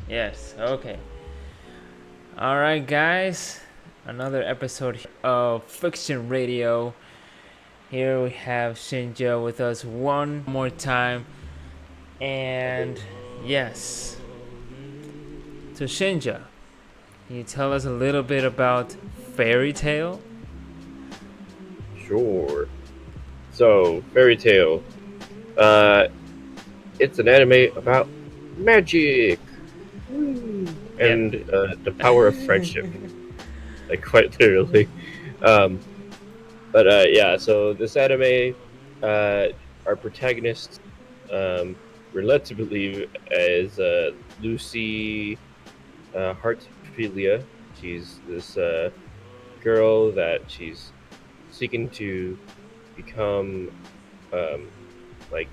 Yes, okay. Alright, guys. Another episode of Fyxshion Reydiou. Here we have Shinja with us one more time. And yes. So, Shinja, can you tell us a little bit about Fairy Tail? Sure. So, Fairy Tail. It's an anime about magic and the power of friendship, like quite literally. Um, but so this anime, our protagonist, we're led to believe is Lucy Hartfilia. She's this girl that she's seeking to become um, like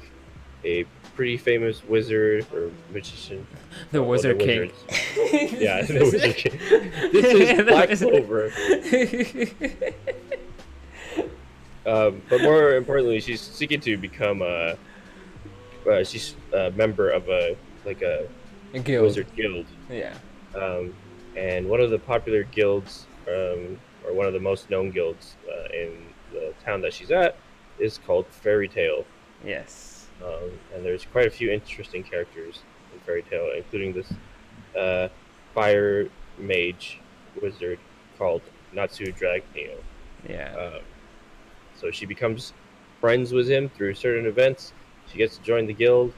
a pretty famous wizard or magician. The Well, Wizard they're King. wizards. Yeah, the Wizard King. This is Black Clover. But more importantly, she's seeking to become she's a member of a Guild. wizard guild. Yeah. And one of the popular guilds, or one of the most known guilds in the town that she's at, is called Fairy Tail. Yes. And there's quite a few interesting characters in Fairy Tail, including this fire mage wizard called Natsu Dragneo. Yeah. So she becomes friends with him through certain events. She gets to join the guild,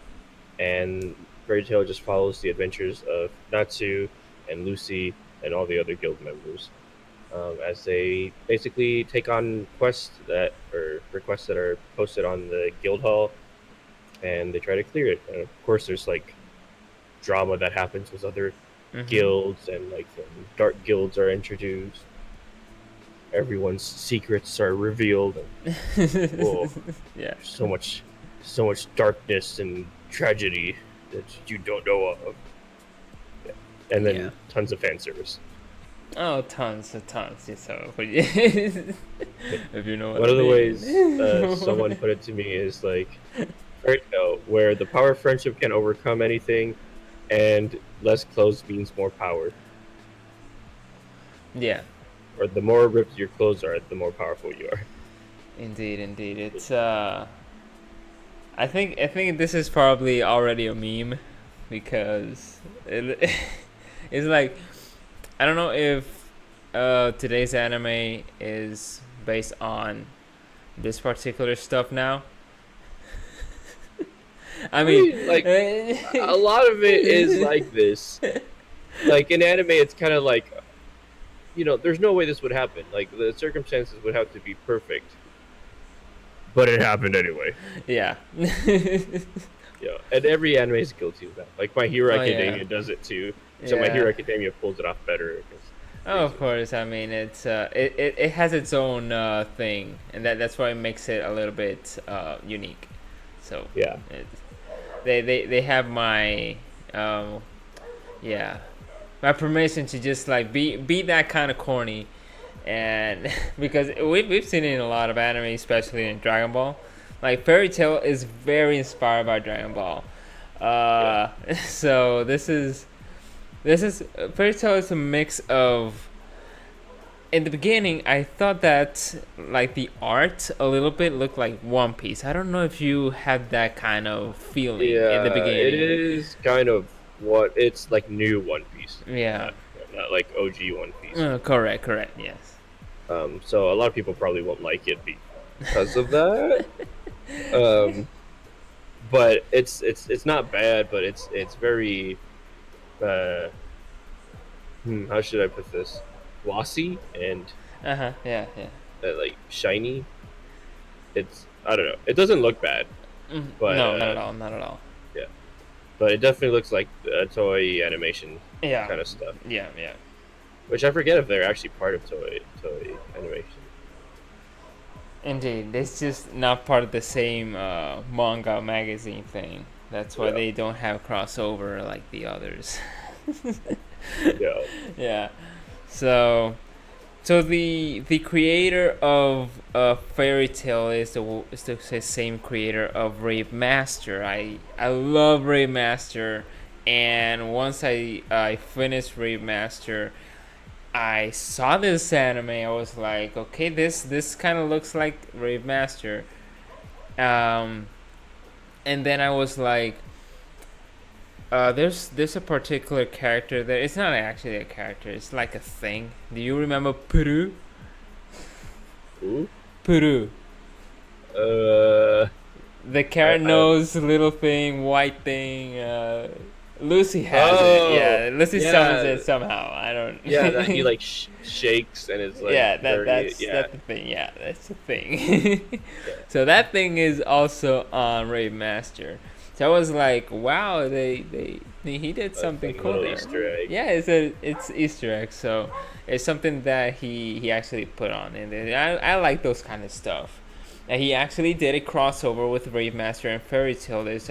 and Fairy Tail just follows the adventures of Natsu and Lucy and all the other guild members as they basically take on requests that are posted on the guild hall, and they try to clear it. And of course, there's like drama that happens with other guilds, and like dark guilds are introduced. Everyone's secrets are revealed. And, whoa, Yeah. so much darkness and tragedy that you don't know of. Yeah. And then tons of fan service. Oh, tons. So, if you know what One I of the mean. ways someone put it to me is like, Fairy Tail, where the power of friendship can overcome anything, and less clothes means more power. Yeah. Or the more ripped your clothes are, the more powerful you are. Indeed. It's I think this is probably already a meme because it's like, I don't know if today's anime is based on this particular stuff now. I mean, like a lot of it is like this. Like in anime, it's kind of like, there's no way this would happen. Like the circumstances would have to be perfect, but it happened anyway. Yeah. Yeah, and every anime is guilty of that. Like My Hero Academia does it too. So My Hero Academia pulls it off better. Oh, of course. I mean, it's it has its own thing, and that's why it makes it a little bit unique. So yeah, they have my my permission to just like be that kind of corny, and because we've seen it in a lot of anime, especially in Dragon Ball. Like Fairy Tail is very inspired by Dragon Ball. So this is Fairy Tail is a mix of. In the beginning, I thought that like the art a little bit looked like One Piece. I don't know if you had that kind of feeling in the beginning. It is kind of what it's like new One Piece. Yeah, not like OG One Piece. Correct. Yes. So a lot of people probably won't like it because of that. But it's not bad, but it's very how should I put this? Glossy and like shiny. I don't know. It doesn't look bad, but no, not at all. Yeah, but it definitely looks like toy animation kind of stuff. Yeah. Which I forget if they're actually part of toy animation. Indeed, it's just not part of the same manga magazine thing. That's why they don't have crossover like the others. Yeah. So the creator of Fairy Tail is the same creator of Rave Master. I love Rave Master, And once I finished Remaster, I saw this anime. I was like, okay, this kind of looks like Remaster. And then I was like, there's a particular character there. It's not actually a character. It's like a thing. Do you remember Puru? Who? Puru. The carrot nose little thing, white thing. Lucy has it. Yeah, Lucy summons it somehow. I don't. Yeah, that he like shakes and it's like. Yeah, that's the thing. Yeah, that's the thing. So that thing is also on Raymaster. So I was like, wow, he did something like cool there. Easter egg. Yeah, it's Easter egg. So it's something that he actually put on, and I like those kind of stuff. And he actually did a crossover with Raymaster and Fairy Tail. There's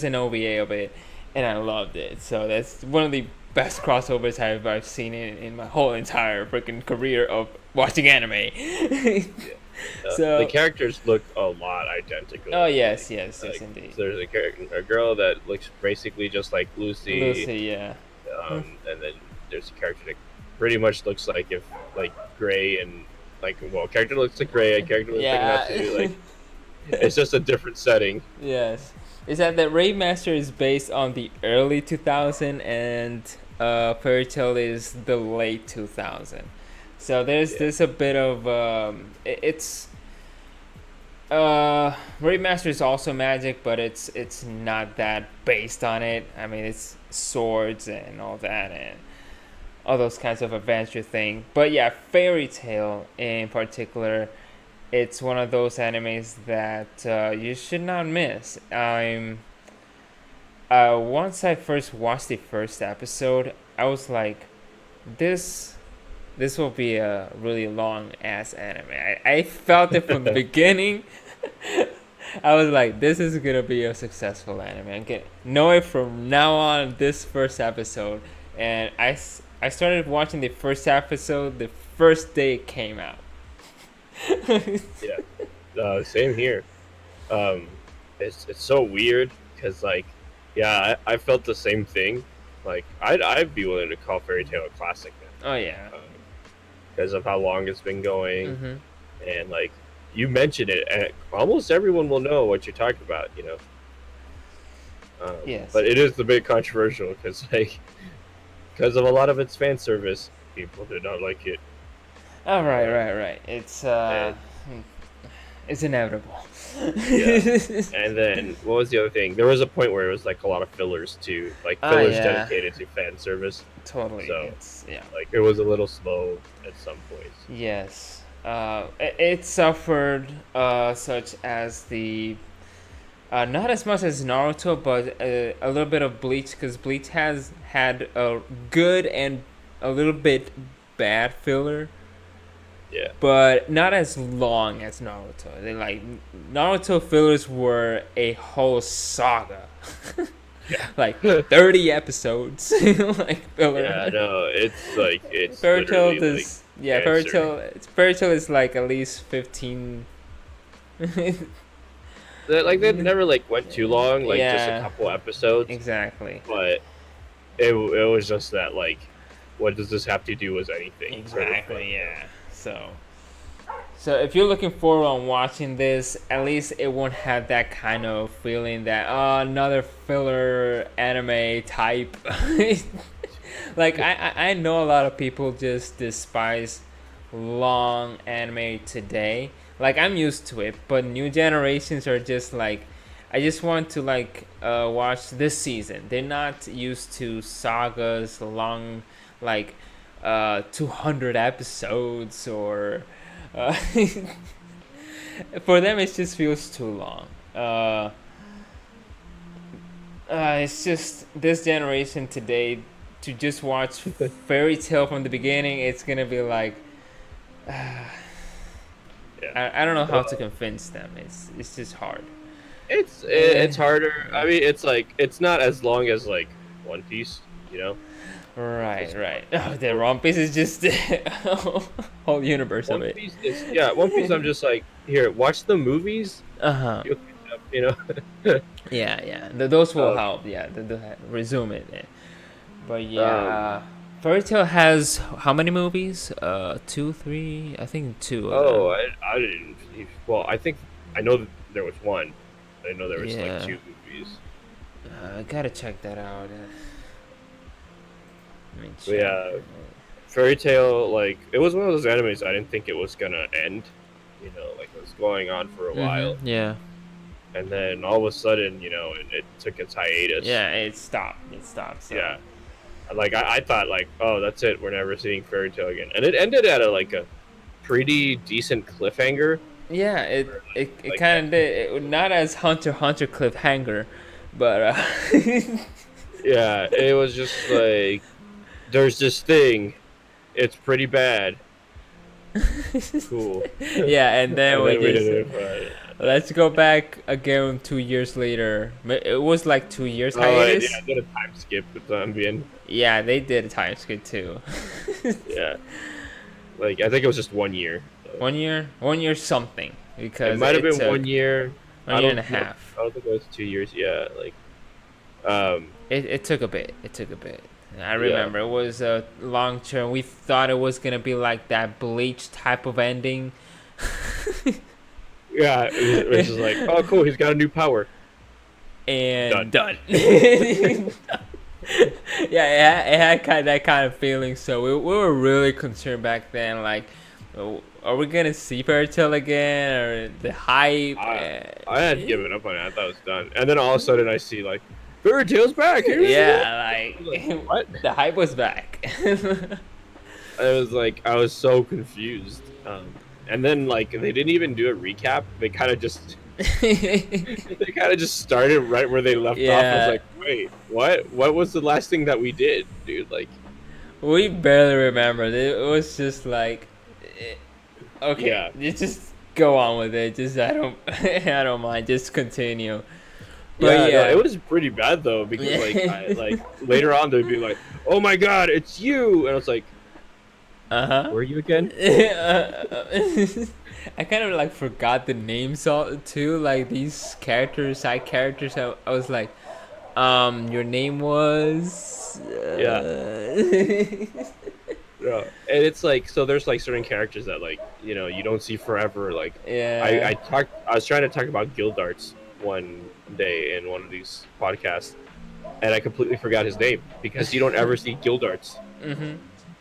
an OVA of it, and I loved it. So that's one of the best crossovers I've seen in my whole entire freaking career of watching anime. So the characters look a lot identical. Oh yes, indeed. So there's a girl that looks basically just like Lucy. Lucy, yeah. And then there's a character that pretty much looks like Gray and character looks like Gray, a character looks like Natsu. Like it's just a different setting. Yes, is that Raymaster is based on the early 2000 and Fairy Tail is the late 2000. So there's a bit of it's Raymaster is also magic, but it's not that based on it. I mean, it's swords and all that and all those kinds of adventure thing. But yeah, Fairy Tail in particular, it's one of those animes that you should not miss. Once I first watched the first episode, I was like, this will be a really long ass anime. I felt it from the beginning. I was like, this is gonna be a successful anime. I'm gonna know it from now on. This first episode, and I started watching the first episode the first day it came out. Yeah, same here. It's so weird because I felt the same thing. Like I'd be willing to call Fairy Tail a classic now. Oh yeah. Because of how long it's been going, and you mentioned it, and almost everyone will know what you're talking about, Yes. But it is a bit controversial because of a lot of its fan service, people did not like it. Oh right. It's inevitable. Yeah. And then what was the other thing? There was a point where it was a lot of fillers too, fillers dedicated to fan service. Totally. So yeah. It was a little slow at some points. Yes. It suffered such as the not as much as Naruto, but a little bit of Bleach, because Bleach has had a good and a little bit bad filler. Yeah. But not as long as Naruto. Naruto fillers were a whole saga. Yeah. 30 episodes. Filler. Yeah, no, it's Fairy Tail literally, does Fairy Tail is at least 15. They never went too long, just a couple episodes. Exactly. But it was just that what does this have to do with anything? Exactly, yeah. So if you're looking forward on watching this, at least it won't have that kind of feeling that another filler anime type. I know a lot of people just despise long anime today. I'm used to it, but new generations are just I just want to watch this season. They're not used to sagas long 200 episodes or for them it just feels too long. It's just this generation today to just watch Fairy Tail from the beginning. It's gonna be I don't know how to convince them. It's just hard. It's harder. I mean, it's not as long as One Piece, Right. Oh, the One Piece is just whole universe of it. One Piece, I'm just here. Watch the movies. Uh-huh. you know. Yeah. Those will Um, help. Yeah, resume it. Yeah. But um, yeah, Fairy Tail has how many movies? Two, three. I think two of oh, them. I didn't. Well, I know that there was one. I know there was like Yeah, two movies. I gotta check that out. Let me But check. yeah, Fairy Tail, like it was one of those animes I didn't think it was gonna end. You know, like it was going on for a while, Yeah. and then all of a sudden, it took its hiatus. Yeah, it stopped. It stopped. So. Yeah, like I thought, like, oh, that's it. We're never seeing Fairy Tail again, and it ended at a pretty decent cliffhanger. Yeah, Where, it like, kind of did. Not as Hunter x Hunter cliffhanger, but yeah, it was just like there's this thing. It's pretty bad. Cool. yeah, and then And we then we just didn't find it. let's go back again 2 years later. It was like 2 years Oh, and yeah, hiatus. I did a time skip with Zambian. Yeah, they did a time skip too. Yeah, like I think it was just 1 year. So. 1 year something It because might have it been took 1 year. one I year and a don't know. half. I don't think it was 2 years. Yeah, um, It took a bit. It took a bit. I yeah, remember it was a long term. We thought it was gonna be like that Bleach type of ending. yeah. It was just like, oh, cool, he's got a new power. And Done. done. Yeah, it had that kind of feeling. So we were really concerned back then. Like, oh, are we gonna see Fairy Tail again, or the hype? I had given up on it. I thought it was done, and then all of a sudden I see like Fairy Tail's back. Yeah, Like, what? the hype was back. I was so confused. And then like they didn't even do a recap. They kind of just started right where they left off. I was Yeah, like, wait, what? What was the last thing that we did, dude? Like, we barely remembered. It was just like, okay, yeah, you just go on with it. Just I don't, I don't mind. Just continue. yeah. But No, yeah, it was pretty bad though because yeah. like later on they'd be like, oh my god, it's you, and I was like, Uh-huh. were you again? I kind of like forgot the names all too, like these characters, side characters. I was like, your name was. Yeah, and it's like so. There's like certain characters that like you don't see forever. Like Yeah. I was trying to talk about Gildarts one day in one of these podcasts, and I completely forgot his name because you don't ever see Gildarts. Mhm.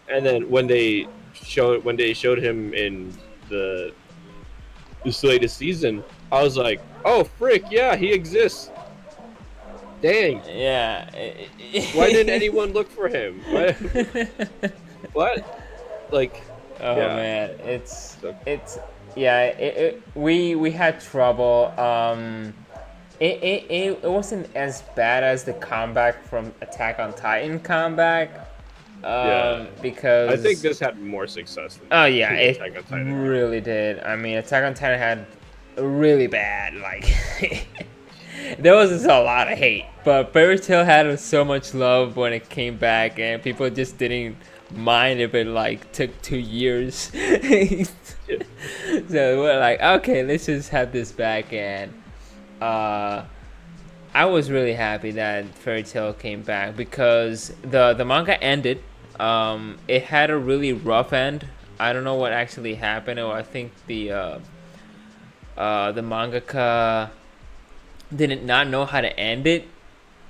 And then when they showed him in this latest season, I was like, oh frick, yeah, he exists. Dang, Yeah. why didn't anyone look for him? What? Like, Oh yeah. man, So, yeah. We had trouble. It wasn't as bad as the comeback from Attack on Titan comeback. yeah. Because I think this had more success than oh yeah, it Attack on Titan. really did. I mean, Attack on Titan had really bad like. There was just a lot of hate, but Fairy Tail had so much love when it came back, and people just didn't mind if it like took 2 years. So we're like, okay, let's just have this back, and I was really happy that Fairy Tail came back because the manga ended. It had a really rough end. I don't know what actually happened, or I think the mangaka didn't not know how to end it,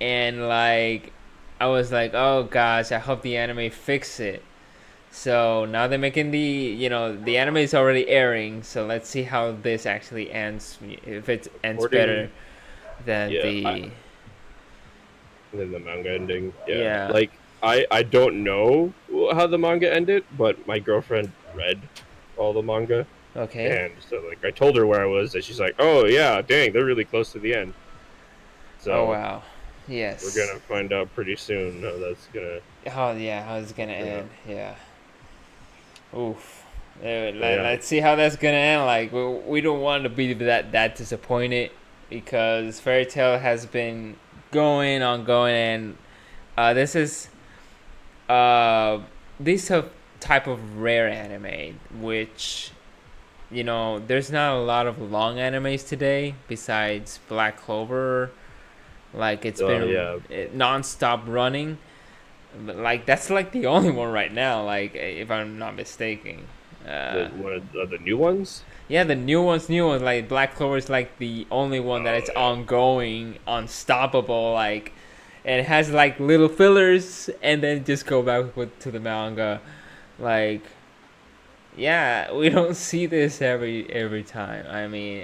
and like I was like, oh gosh, I hope the anime fix it. So now they're making the anime is already airing, so let's see how this actually ends, if it ends better than And then the manga ending. Yeah. Yeah. Like I don't know how the manga ended, but my girlfriend read all the manga. Okay. And so like I told her where I was, and she's like, "Oh yeah, dang, they're really close to the end." So Oh wow. Yes. we're gonna find out pretty soon how that's gonna. Oh yeah, how it's gonna end. Yeah. Oof. Yeah. Let's see how that's gonna end. Like we don't want to be that disappointed because Fairy Tail has been going on going, and this is this type of rare anime which there's not a lot of long animes today besides Black Clover. Like it's been non-stop running. But like that's like the only one right now. Like if I'm not mistaken. One of the new ones. Yeah, the new ones. Like Black Clover is like the only one that it's ongoing, unstoppable. Like, and it has like little fillers, and then just go back to the manga. Like, yeah, we don't see this every time. I mean,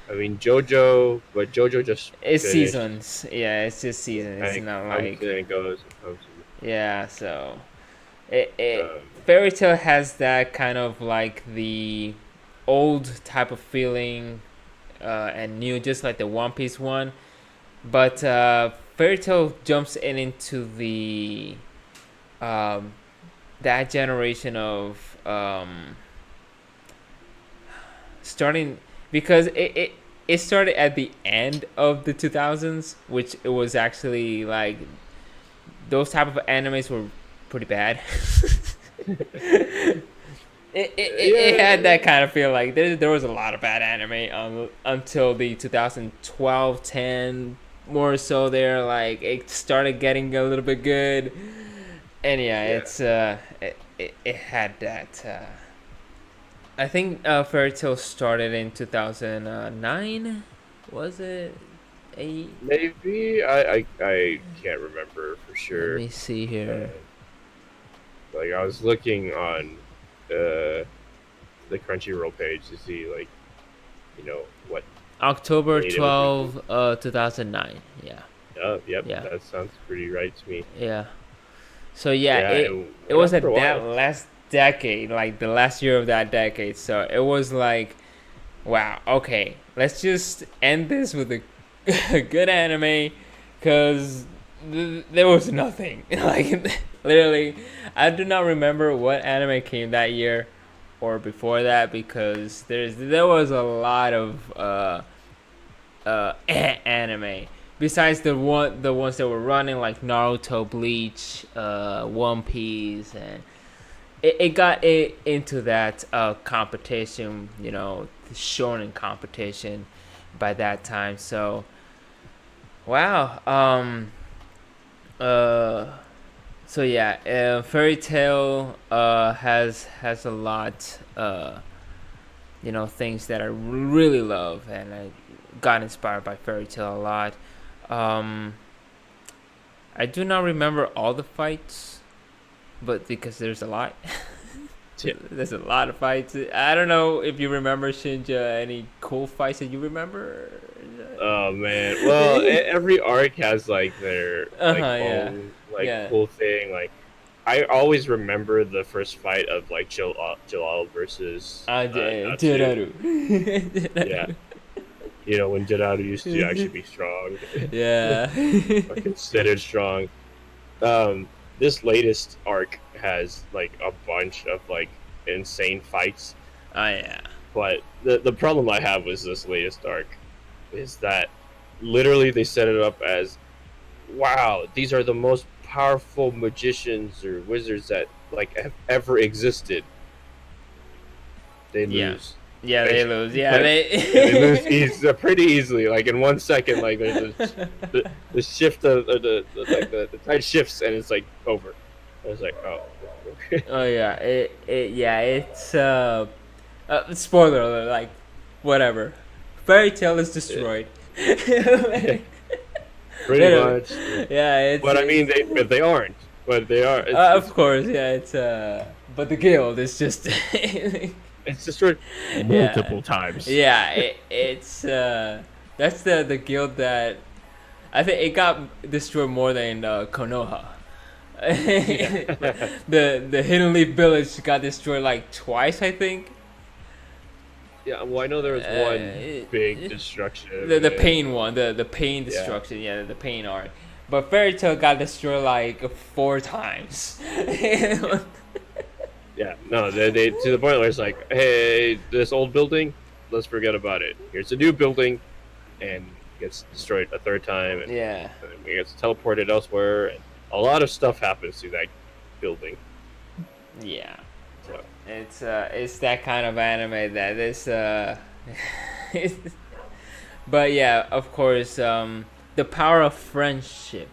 JoJo, but JoJo just it's finished. seasons. Yeah, it's just seasons. It's not like it goes. Yeah, so Fairy Tail has that kind of like the old type of feeling, and new, just like the One Piece one. But Fairy Tail jumps into the that generation of starting, because it started at the end of the 2000s, which it was actually like those type of animes were pretty bad. It had that kind of feel. Like there was a lot of bad anime until the 2012, 10 more so. There, like it started getting a little bit good, and it's it had that. I think Fairy Tail started in 2009. Was it 8? Maybe I can't remember for sure. Let me see here. Like I was looking on the Crunchyroll page to see what October 12, 2009. Yeah. Oh, yep. Yeah. That sounds pretty right to me. Yeah. So it was at that last decade, like the last year of that decade. So it was like, wow, okay, let's just end this with a good anime, because there was nothing. Like literally, I do not remember what anime came that year or before that, because there was a lot of anime besides the ones that were running, like Naruto, Bleach, One Piece, and it got into that competition, the shonen competition by that time. So wow. So yeah, Fairy Tail has a lot, things that I really love, and I got inspired by Fairy Tail a lot. I do not remember all the fights, but because there's a lot. There's a lot of fights. I don't know if you remember, Shinja, any cool fights that you remember. Oh man, well every arc has like their own cool thing. Like I always remember the first fight of like Jalal versus Jiraru. Yeah, when Jiraru used to actually be strong. Yeah. Considered strong. This latest arc has like a bunch of like insane fights. Oh yeah. But the problem I have with this latest arc is that literally they set it up as, wow, these are the most powerful magicians or wizards that like have ever existed. They lose. Yeah, they lose. Yeah, they lose pretty easily. Like in 1 second, like there's the shift of the tide shifts and it's like over. I was like, oh. Oh yeah, it's spoiler alert, like whatever. Fairy Tail is destroyed. Pretty much. Yeah, but I mean, they aren't. But they are. Of course, yeah. It's but the guild is just. It's destroyed multiple times. Yeah, it's that's the guild that I think it got destroyed more than Konoha. The Hidden Leaf Village got destroyed like twice, I think. Yeah, well, I know there was one big destruction. The pain one, the pain destruction, the pain arc. But Fairy Tail got destroyed like 4 times. Yeah, no, they to the point where it's like, hey, this old building, let's forget about it. Here's a new building, and it gets destroyed a 3rd time, and it gets teleported elsewhere, and a lot of stuff happens to that building. Yeah. So it's that kind of anime that is but yeah, of course, the power of friendship.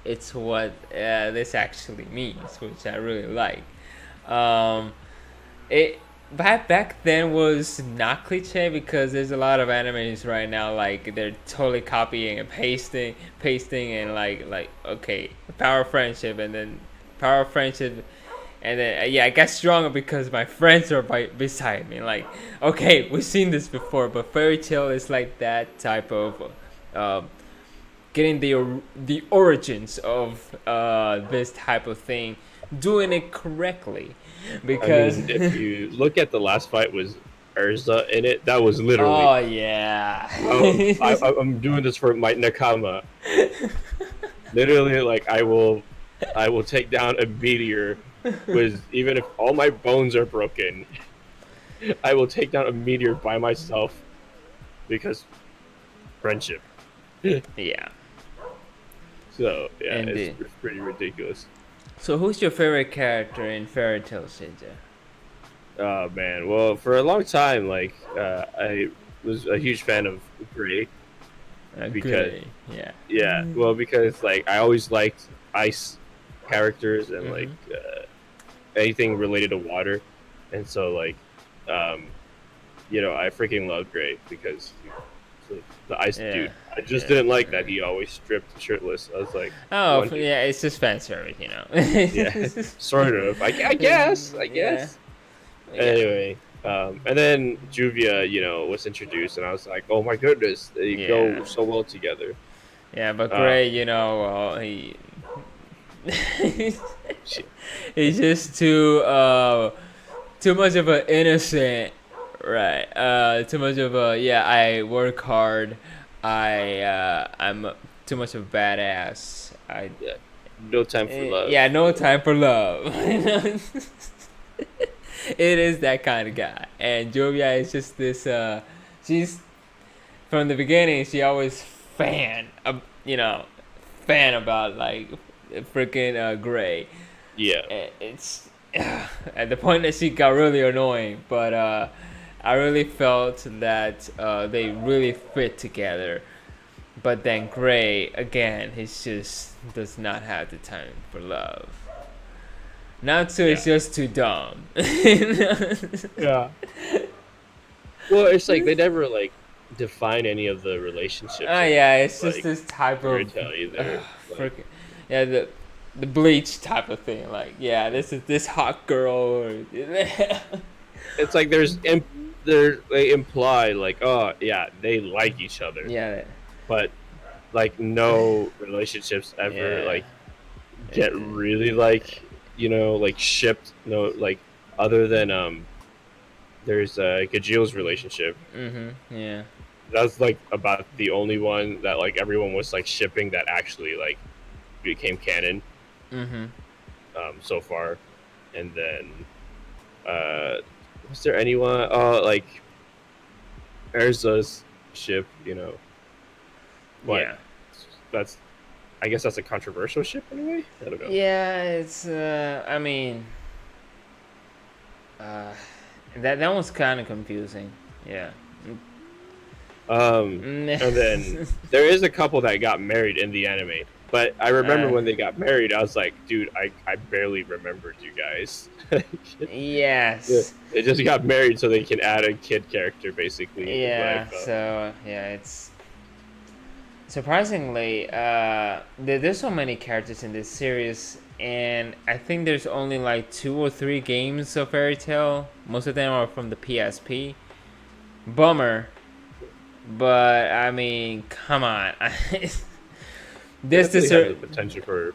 It's what this actually means, which I really like. Um, it back then was not cliche because there's a lot of animes right now like they're totally copying and pasting and like okay, power of friendship and then power of friendship and then yeah, I got stronger because my friends are beside me. Like, okay, we've seen this before, but fairy tale is like that type of getting the origins of this type of thing, doing it correctly. Because I mean, if you look at the last fight was Urza in it, that was literally. oh yeah. I'm doing this for my nakama. Literally, like I will take down a meteor with even if all my bones are broken. I will take down a meteor by myself because friendship. Yeah. So yeah, Indeed. it's pretty ridiculous. So who's your favorite character in Fairy Tail, Shinja? Oh man, well for a long time, like I was a huge fan of Gray because Gray. Yeah. because like I always liked ice characters and like anything related to water, and so like um, I freaking love Gray because the ice dude. I just didn't like that he always stripped shirtless. I was like, oh yeah, it's just fan service, yeah, sort of. I guess. Yeah. Anyway, and then Juvia, was introduced, and I was like, oh my goodness, they go so well together. Yeah, but Gray, he's just too much of an innocent, right? Too much of a I work hard. I'm too much of a badass. No time for love. Yeah, no time for love. It is that kind of guy, and Jovia is just this. She's from the beginning. She always fan about like freaking Gray. Yeah. It's at the point that she got really annoying, but I really felt that they really fit together. But then Gray again, he just does not have the time for love. It's just too dumb. Yeah. Well, it's like they never like define any of the relationships. It's just this type of the Bleach type of thing. Like, this is this hot girl. It's like they imply like, oh yeah, they like each other. Yeah. But like no relationships ever like get really like like shipped. No, like other than there's Gajil's relationship. Yeah. That's like about the only one that like everyone was like shipping that actually like became canon. So far, and then was there anyone? Like Erza's ship, But that's, I guess that's a controversial ship anyway. I don't know. Yeah, it's. I mean, that one's kind of confusing. Yeah. And then there is a couple that got married in the anime, but I remember when they got married, I was like, dude, I barely remembered you guys. Yes. They just got married so they can add a kid character, basically. Yeah. So it's surprisingly there's so many characters in this series, and I think there's only like 2 or 3 games of Fairy Tail. Most of them are from the PSP. Bummer. But I mean, come on. This has the potential for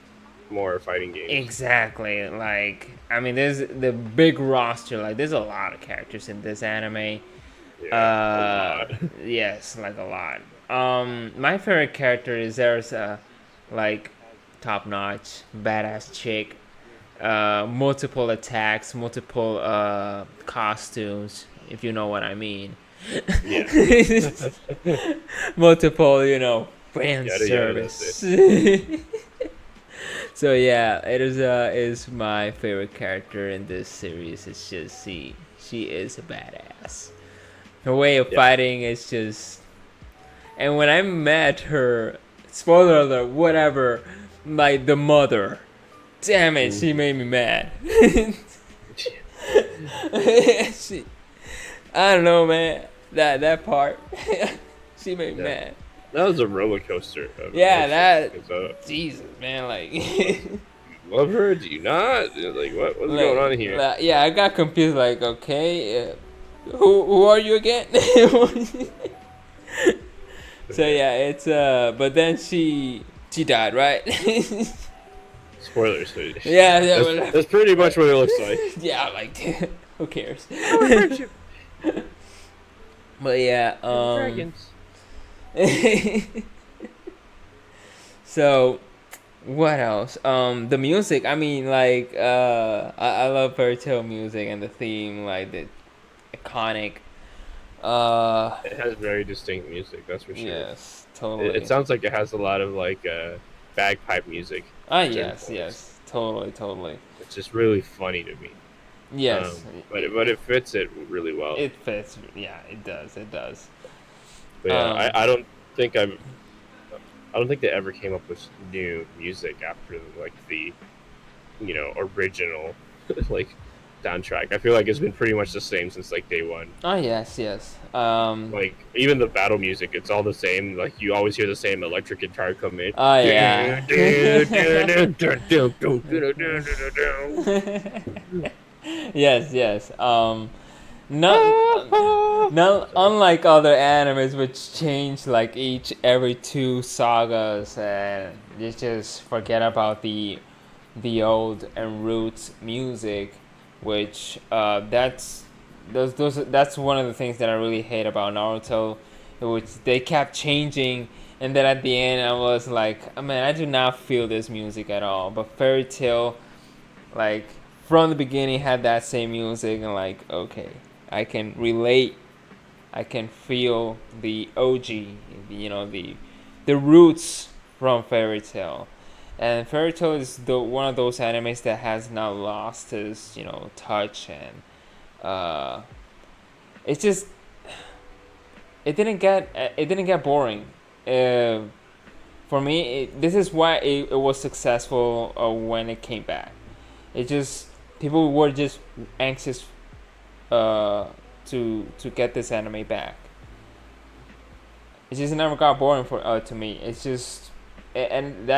more fighting games. Exactly. Like, I mean, there's the big roster. Like, there's a lot of characters in this anime. Yeah, a lot. Yes, like a lot. My favorite character is there's a like top-notch badass chick. Multiple attacks, multiple costumes, if you know what I mean. Yeah. Multiple, fan service. So yeah, it is my favorite character in this series. It's just she is a badass. Her way of Yeah. fighting is just, and when I met her, spoiler alert, whatever, like the mother, damn it, she made me mad. she, I don't know, man. That part, she made me mad. That was a roller coaster. Yeah, that Jesus, man, like. Love her? Do you not? Like, what's going on here? Yeah, I got confused. Like, okay, who are you again? So yeah, it's but then she died, right? Spoilers. Yeah, that's pretty much what it looks like. Yeah, like who cares? But yeah, Dragons. So what else? The music. I mean, like, I love Fairy Tail music and the theme, like the iconic. It has very distinct music, that's for sure. Yes, totally. It sounds like it has a lot of like bagpipe music. Yes, totally. It's just really funny to me. Yes, but it fits it really well. It fits. Yeah, it does. But yeah, I don't think they ever came up with new music after like the, original like soundtrack. I feel like it's been pretty much the same since like day one. Oh yes. Like even the battle music, it's all the same. Like you always hear the same electric guitar come in. Oh yeah. Yes. Not unlike other animes which change like every 2 sagas, and you just forget about the old and roots music, which that's one of the things that I really hate about Naruto, which they kept changing, and then at the end I was like, man, I do not feel this music at all. But Fairy Tail, like from the beginning, had that same music, and like, okay, I can relate, I can feel the OG, the roots from Fairy Tail. And Fairy Tail is one of those animes that has not lost its, touch, and it just it didn't get boring. For me, this is why it was successful when it came back. It just, people were just anxious to get this anime back. It just never got boring to me. It's just, and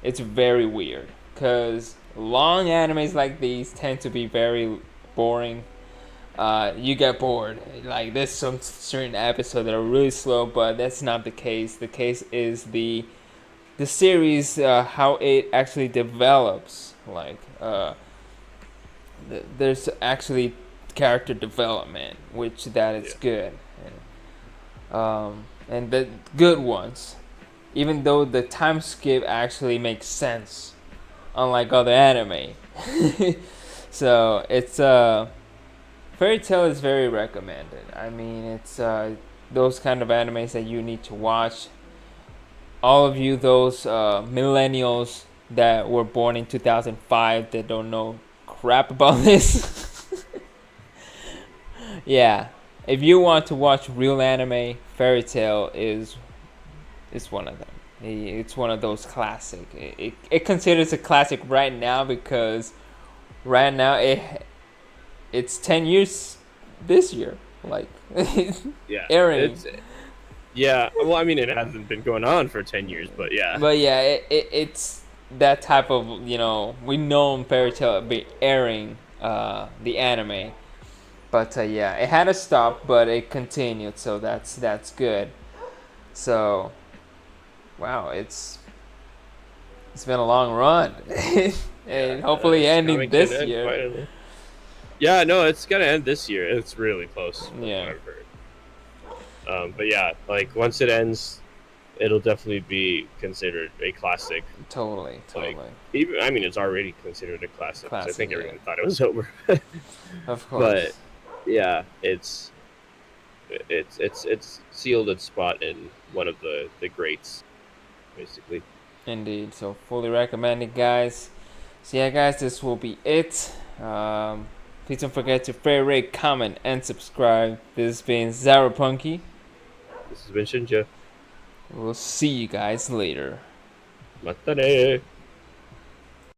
it's very weird, because long animes like these tend to be very boring. You get bored. Like there's some certain episodes that are really slow, but that's not the case. The case is the series, how it actually develops. Like there's actually character development, which that is good, and the good ones. Even though the time skip actually makes sense, unlike other anime. So it's Fairy Tail is very recommended. I mean, it's those kind of animes that you need to watch. All of you, those millennials that were born in 2005 that don't know crap about this. Yeah, if you want to watch real anime, Fairy Tail is one of them. It's one of those classic. It considers a classic right now, because right now it's 10 years this year, like yeah, airing. Yeah, well, I mean, it hasn't been going on for 10 years, but yeah. But yeah, it's that type of, we know Fairy Tail be airing the anime, but yeah, it had to stop, but it continued, so that's good. So, wow, it's been a long run, and hopefully ending this year. Finally. Yeah, no, it's gonna end this year. It's really close. Yeah. But yeah, like once it ends, it'll definitely be considered a classic. Totally. Like, I mean, it's already considered a classic. I think everyone thought it was over. Of course. But yeah, it's sealed its spot in one of the greats, basically. Indeed. So fully recommended, guys. So yeah, guys, this will be it. Please don't forget to favorite, comment, and subscribe. This has been Zyber. This has been Shinja. We'll see you guys later. Matane.